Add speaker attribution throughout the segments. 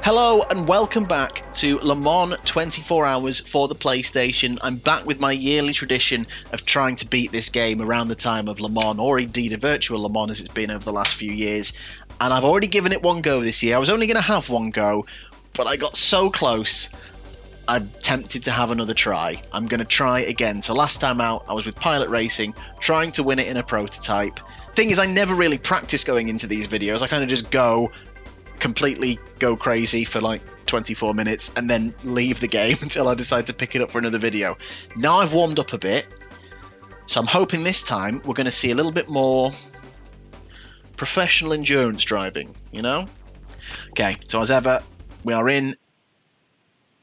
Speaker 1: Hello and welcome back to Le Mans 24 Hours for the PlayStation. I'm back with my yearly tradition of trying to beat this game around the time of Le Mans, or indeed a virtual Le Mans as it's been over the last few years. And I've already given it one go this year. I was only going to have one go, but I got so close, I'm tempted to have another try. I'm going to try again. So last time out, I was with Pilot Racing, trying to win it in a prototype. Thing is, I never really practice going into these videos. I kind of just completely go crazy for like 24 minutes and then leave the game until I decide to pick it up for another video. Now I've warmed up a bit, so I'm hoping this time we're going to see a little bit more professional endurance driving, you know? Okay, so as ever, we are in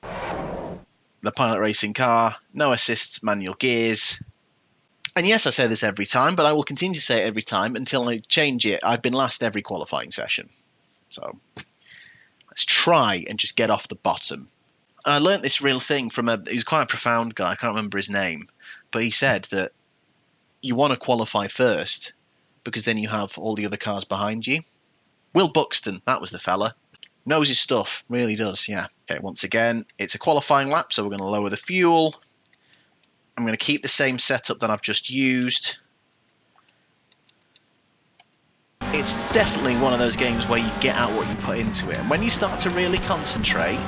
Speaker 1: the Pilot Racing car, no assists, manual gears. And yes, I say this every time, but I will continue to say it every time until I change it. I've been last every qualifying session. So let's try and just get off the bottom. And I learnt this real thing from he was quite a profound guy, I can't remember his name, but he said that you want to qualify first because then you have all the other cars behind you. Will Buxton, that was the fella. Knows his stuff, really does, yeah. Okay, once again, it's a qualifying lap, so we're going to lower the fuel. I'm going to keep the same setup that I've just used. It's definitely one of those games where you get out what you put into it. And when you start to really concentrate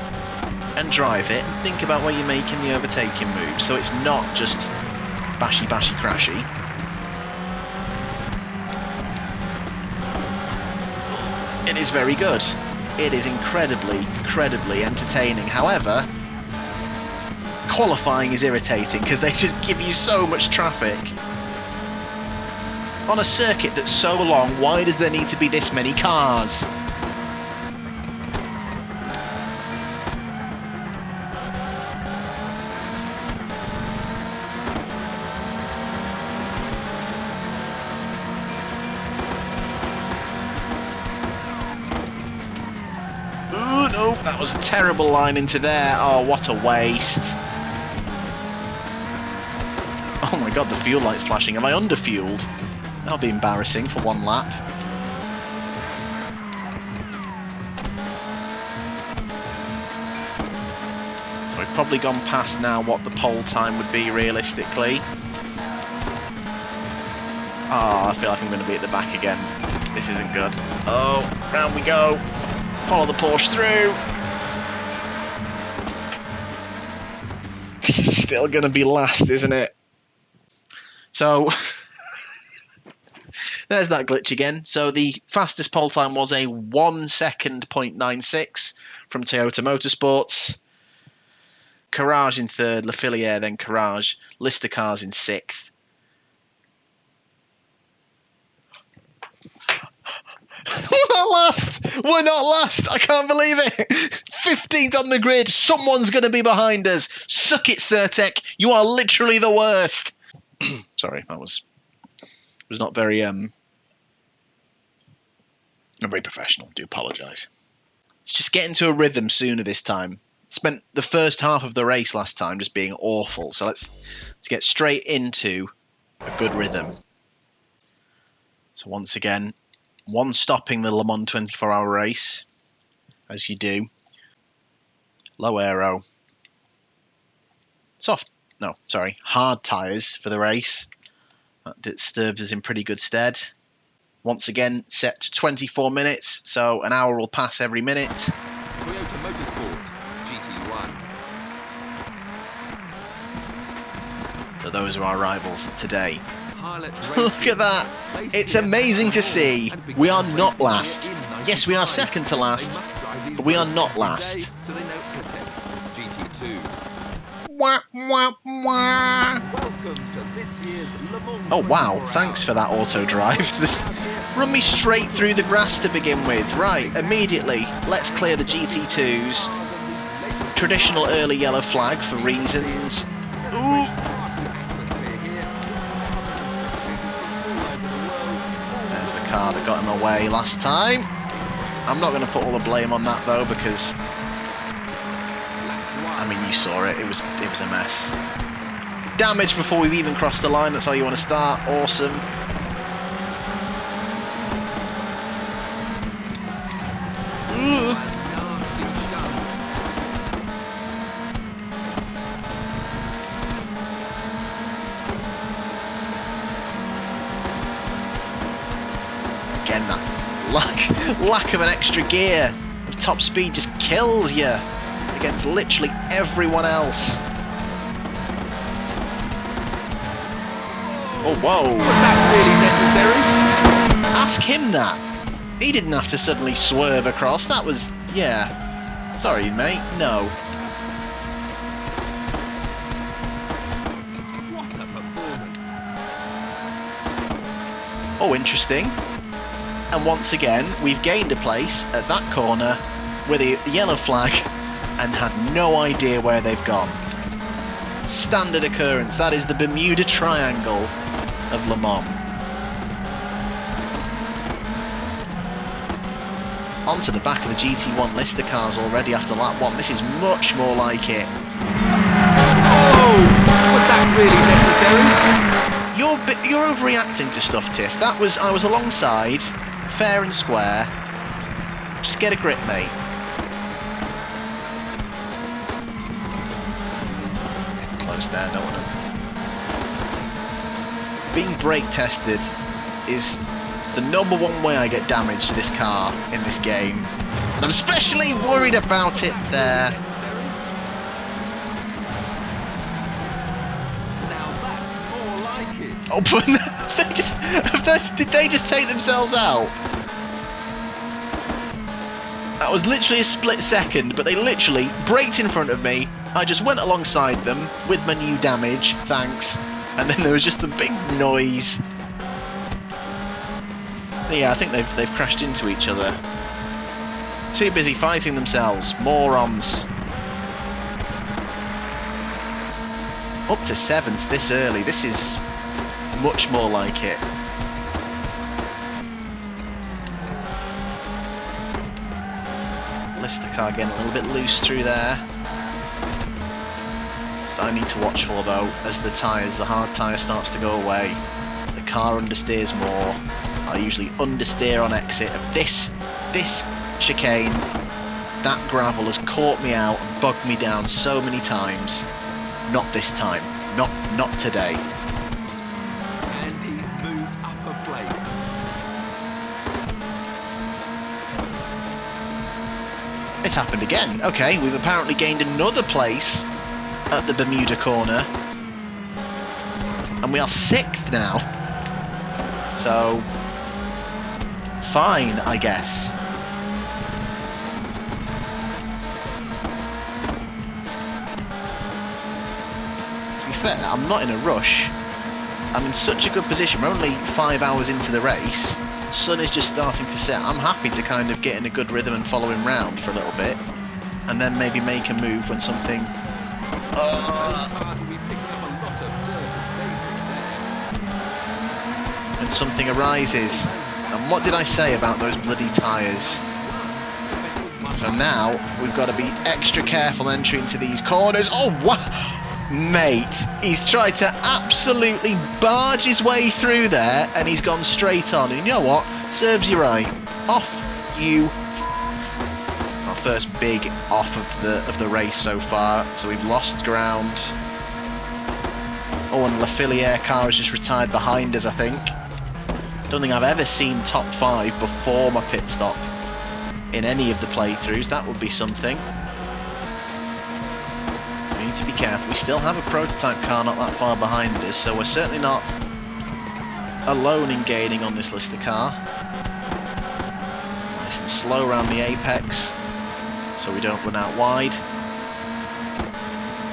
Speaker 1: and drive it and think about where you're making the overtaking moves, so it's not just bashy, bashy, crashy. It is very good. It is incredibly, incredibly entertaining. However, qualifying is irritating because they just give you so much traffic. On a circuit that's so long, why does there need to be this many cars? Ooh, no, that was a terrible line into there. Oh, what a waste. Oh my god, the fuel light's flashing. Am I under-fueled? That'll be embarrassing for one lap. So we've probably gone past now what the pole time would be realistically. Oh, I feel like I'm going to be at the back again. This isn't good. Oh, round we go. Follow the Porsche through. Still going to be last, isn't it? So there's that glitch again. So the fastest pole time was a 1 second .96 from Toyota Motorsports. Courage in third, Lafiliere then Courage, Lister Cars in sixth. We're not last! We're not last! I can't believe it! 15th on the grid, someone's going to be behind us. Suck it, Sarthe. You are literally the worst. Sorry, that was not very not very professional. I do apologise. Let's just get into a rhythm sooner this time. Spent the first half of the race last time just being awful, so let's get straight into a good rhythm. So once again, one stopping the Le Mans 24-hour race, as you do. Low aero. Hard tyres for the race. That serves us in pretty good stead. Once again, set to 24 minutes, so an hour will pass every minute.
Speaker 2: Toyota Motorsport GT1.
Speaker 1: So those are our rivals today. Look at that! It's amazing to see. We are not last. Yes, we are second to last, but we are not last. Wah, wah, wah. Oh wow, thanks for that auto drive. This run me straight through the grass to begin with. Right, immediately, let's clear the GT2s. Traditional early yellow flag for reasons. Ooh. There's the car that got him away last time. I'm not going to put all the blame on that though, because I mean, you saw it. It was a mess. Damage before we've even crossed the line. That's how you want to start. Awesome. Ooh. again, that lack of an extra gear of top speed just kills you against literally everyone else. Oh, whoa.
Speaker 2: Was that really necessary?
Speaker 1: Ask him that. He didn't have to suddenly swerve across. That was, yeah. Sorry, mate. No.
Speaker 2: What a performance.
Speaker 1: Oh, interesting. And once again, we've gained a place at that corner with a yellow flag and had no idea where they've gone. Standard occurrence. That is the Bermuda Triangle of Le Mans. Onto the back of the GT1 Lister cars already after lap 1. This is much more like it.
Speaker 2: Oh! Was that really necessary?
Speaker 1: You're overreacting to stuff, Tiff. I was alongside, fair and square. Just get a grip, mate. Close there, don't want to. Being brake tested is the #1 way I get damage to this car in this game. And I'm especially worried about it there.
Speaker 2: Now that's more like it.
Speaker 1: Oh, but did they just take themselves out? That was literally a split second, but they literally braked in front of me. I just went alongside them with my new damage, thanks. And then there was just a big noise. Yeah, I think they've crashed into each other. Too busy fighting themselves. Morons. Up to 7th this early. This is much more like it. Lister car getting a little bit loose through there. So I need to watch for, though, as the hard tyre starts to go away. The car understeers more. I usually understeer on exit of this chicane. That gravel has caught me out and bogged me down so many times. Not this time. Not today.
Speaker 2: And he's moved up a place.
Speaker 1: It's happened again. Okay, we've apparently gained another place at the Bermuda corner. And we are 6th now. So, fine, I guess. To be fair, I'm not in a rush. I'm in such a good position. We're only 5 hours into the race. Sun is just starting to set. I'm happy to kind of get in a good rhythm and follow him round for a little bit. And then maybe make a move when something... when something arises. And what did I say about those bloody tyres? So now we've got to be extra careful entering into these corners. Oh, wow! Mate, he's tried to absolutely barge his way through there and he's gone straight on. And you know what? Serves you right. Off you. Our first big off of the race so far. So we've lost ground. Oh, and Lafiliere car has just retired behind us, I think. Don't think I've ever seen top 5 before my pit stop in any of the playthroughs. That would be something. We need to be careful. We still have a prototype car not that far behind us, so we're certainly not alone in gaining on this Lister car. Nice and slow around the apex, so we don't run out wide.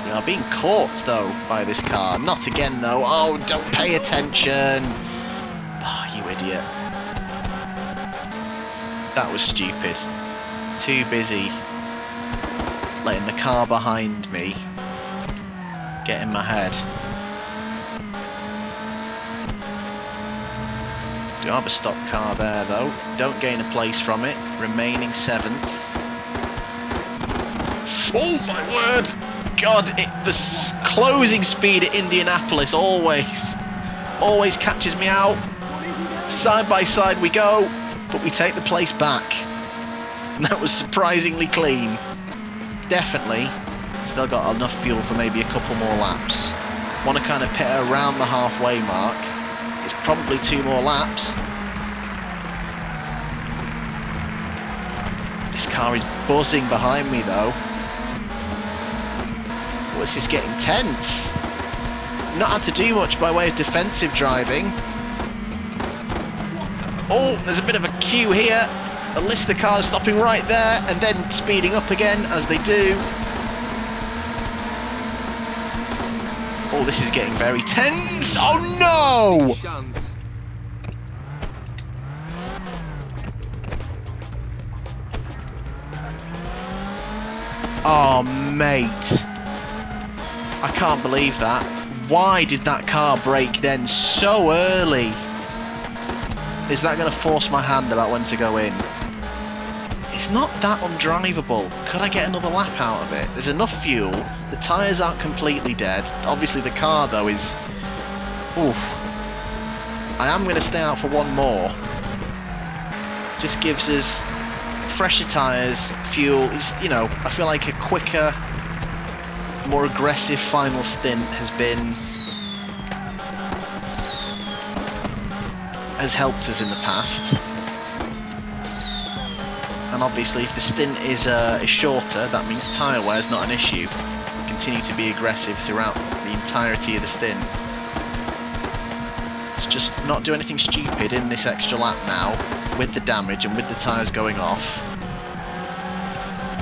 Speaker 1: We are being caught, though, by this car. Not again, though. Oh, don't pay attention. Oh, you idiot. That was stupid. Too busy letting the car behind me get in my head. Do have a stock car there, though. Don't gain a place from it. Remaining 7th. Oh, my word! God, the closing speed at Indianapolis always catches me out. Side by side we go, but we take the place back. And that was surprisingly clean. Definitely still got enough fuel for maybe a couple more laps. Want to kind of pit around the halfway mark. It's probably 2 more laps. This car is buzzing behind me though. Oh, this is getting tense. Not had to do much by way of defensive driving. Oh, there's a bit of a queue here. A list of cars stopping right there and then speeding up again as they do. Oh, this is getting very tense. Oh no! Oh, mate. I can't believe that. Why did that car brake then so early? Is that going to force my hand about when to go in? It's not that undrivable. Could I get another lap out of it? There's enough fuel. The tyres aren't completely dead. Obviously the car though is... Oof. I am going to stay out for one more. Just gives us fresher tyres, fuel. It's, you know, I feel like a quicker, more aggressive final stint has helped us in the past. And obviously if the stint is shorter, that means tyre wear is not an issue. Continue to be aggressive throughout the entirety of the stint. Let's just not do anything stupid in this extra lap now, with the damage and with the tyres going off,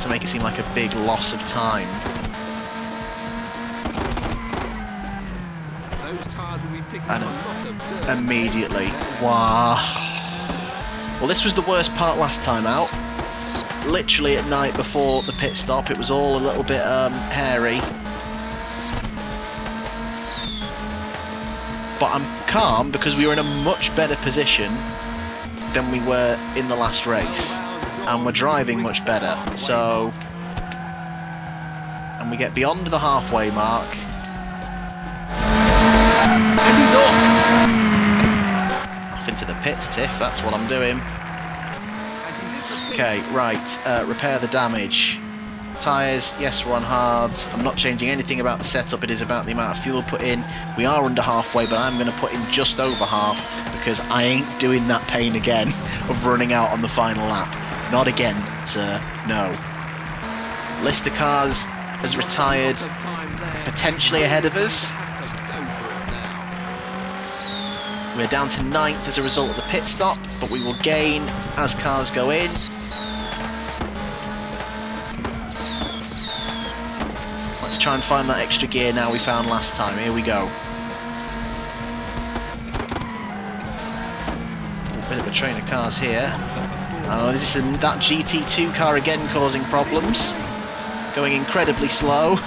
Speaker 1: to make it seem like a big loss of time. And immediately, wow. Well, this was the worst part last time out. Literally at night before the pit stop, it was all a little bit hairy. But I'm calm because we were in a much better position than we were in the last race. And we're driving much better. So... And we get beyond the halfway mark.
Speaker 2: And he's off!
Speaker 1: Off into the pits, Tiff, that's what I'm doing. Okay, right, repair the damage. Tyres, yes, we're on hards. I'm not changing anything about the setup, it is about the amount of fuel put in. We are under halfway, but I'm going to put in just over half, because I ain't doing that pain again of running out on the final lap. Not again, sir, no. List of cars has retired, potentially ahead of us. We're down to 9th as a result of the pit stop, but we will gain as cars go in. Let's try and find that extra gear now we found last time. Here we go. A bit of a train of cars here. Oh, this is that GT2 car again causing problems. Going incredibly slow.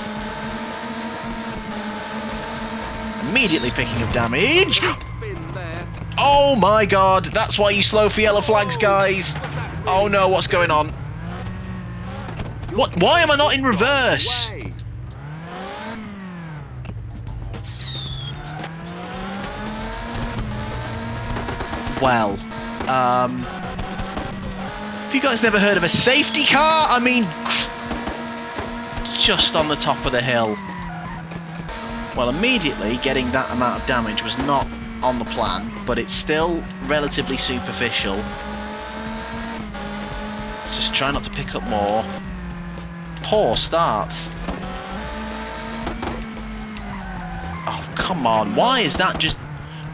Speaker 1: Immediately picking up damage. Oh my god, that's why you slow for yellow flags, guys. Oh no, what's going on? What? Why am I not in reverse? Well, have you guys never heard of a safety car? I mean, just on the top of the hill. Well, immediately getting that amount of damage was not on the plan, but it's still relatively superficial. Let's just try not to pick up more. Poor start. Oh, come on. Why is that just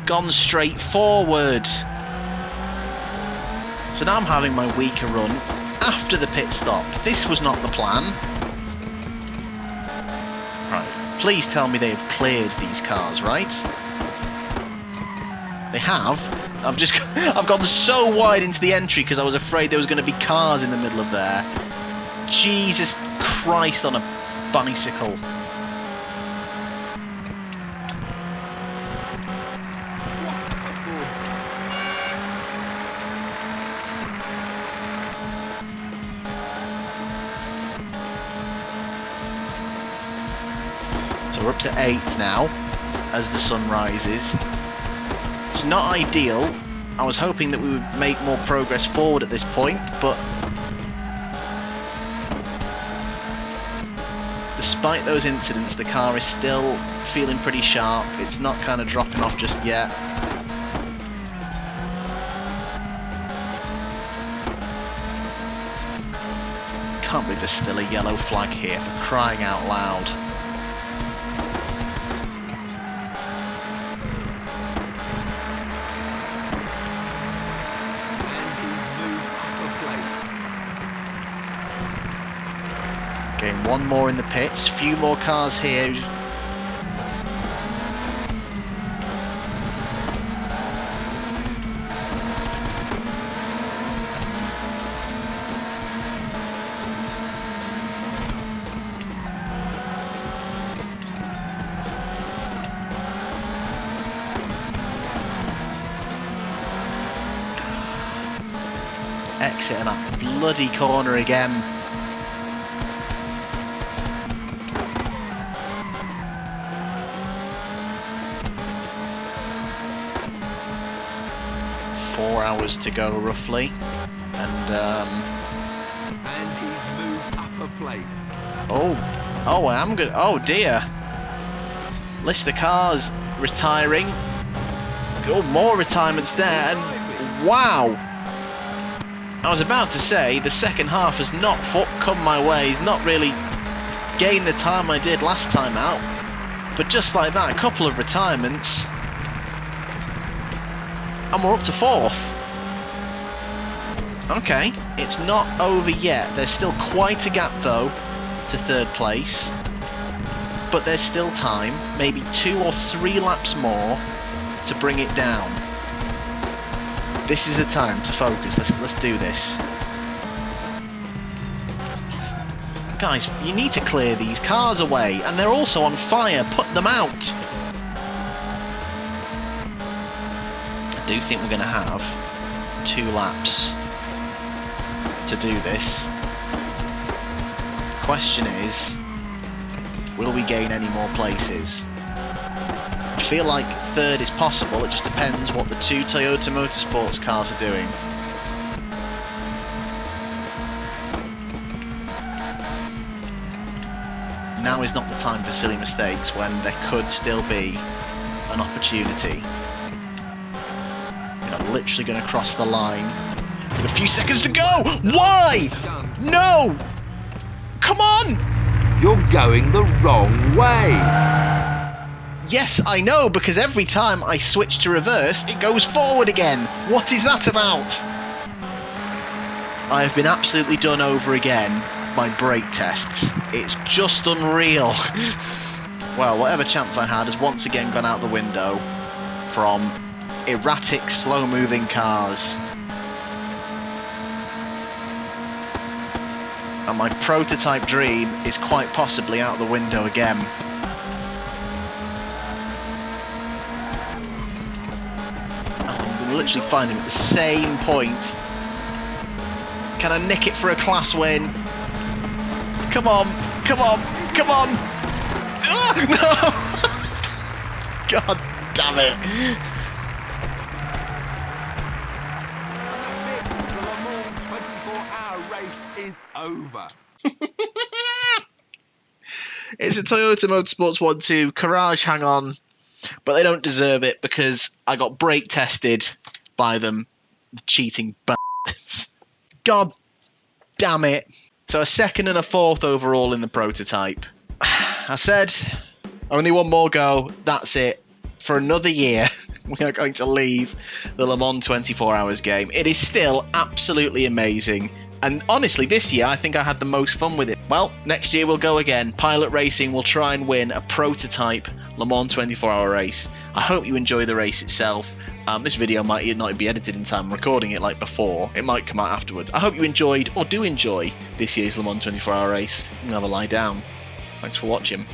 Speaker 1: gone straight forward? So now I'm having my weaker run after the pit stop. This was not the plan. Right. Please tell me they've cleared these cars, right? They have. I've gone so wide into the entry because I was afraid there was going to be cars in the middle of there. Jesus Christ on a bicycle.
Speaker 2: What a performance.
Speaker 1: So we're up to 8th now as the sun rises. It's not ideal. I was hoping that we would make more progress forward at this point, but despite those incidents, the car is still feeling pretty sharp. It's not kind of dropping off just yet. can't believe there's still a yellow flag here, for crying out loud.
Speaker 2: And he's moved up a place.
Speaker 1: Getting one more in the pits, few more cars here. Exiting that bloody corner again. Four hours to go roughly, and
Speaker 2: he's moved up a place.
Speaker 1: oh, I am good. Oh dear. List the cars retiring. Oh, more retirements there, and wow. I was about to say, the second half has not come my way. He's not really gained the time I did last time out. But just like that, a couple of retirements, and we're up to fourth. Okay, it's not over yet. There's still quite a gap, though, to third place. But there's still time, maybe 2 or 3 laps more to bring it down. This is the time to focus. Let's do this. Guys, you need to clear these cars away, and they're also on fire. Put them out. I do think we're going to have 2 laps to do this. The question is, will we gain any more places? I feel like third is possible, it just depends what the 2 Toyota Motorsports cars are doing. Now is not the time for silly mistakes when there could still be an opportunity. We're literally going to cross the line with a few seconds to go! Why? No! Come on!
Speaker 2: You're going the wrong way.
Speaker 1: Yes, I know, because every time I switch to reverse, it goes forward again. What is that about? I have been absolutely done over again by brake tests. It's just unreal. Well, whatever chance I had has once again gone out the window from erratic, slow-moving cars. And my prototype dream is quite possibly out the window again. Literally find him at the same point. Can I nick it for a class win? Come on, come on, come on! Ah, no! God damn it!
Speaker 2: That's it. The Le Mans 24-hour race is over.
Speaker 1: It's a Toyota Motorsports 1-2. Courage, hang on. But they don't deserve it because I got brake tested by them, the cheating bastards. God damn it. So a 2nd and a 4th overall in the prototype. I said, only one more go, that's it. For another year, we are going to leave the Le Mans 24 Hours game. It is still absolutely amazing. And honestly, this year, I think I had the most fun with it. Well, next year we'll go again. Pilot Racing will try and win a prototype Le Mans 24-hour race. I hope you enjoy the race itself. This video might not be edited in time. I'm recording it like before. It might come out afterwards. I hope you enjoyed, or do enjoy, this year's Le Mans 24-hour race. I'm going to have a lie down. Thanks for watching.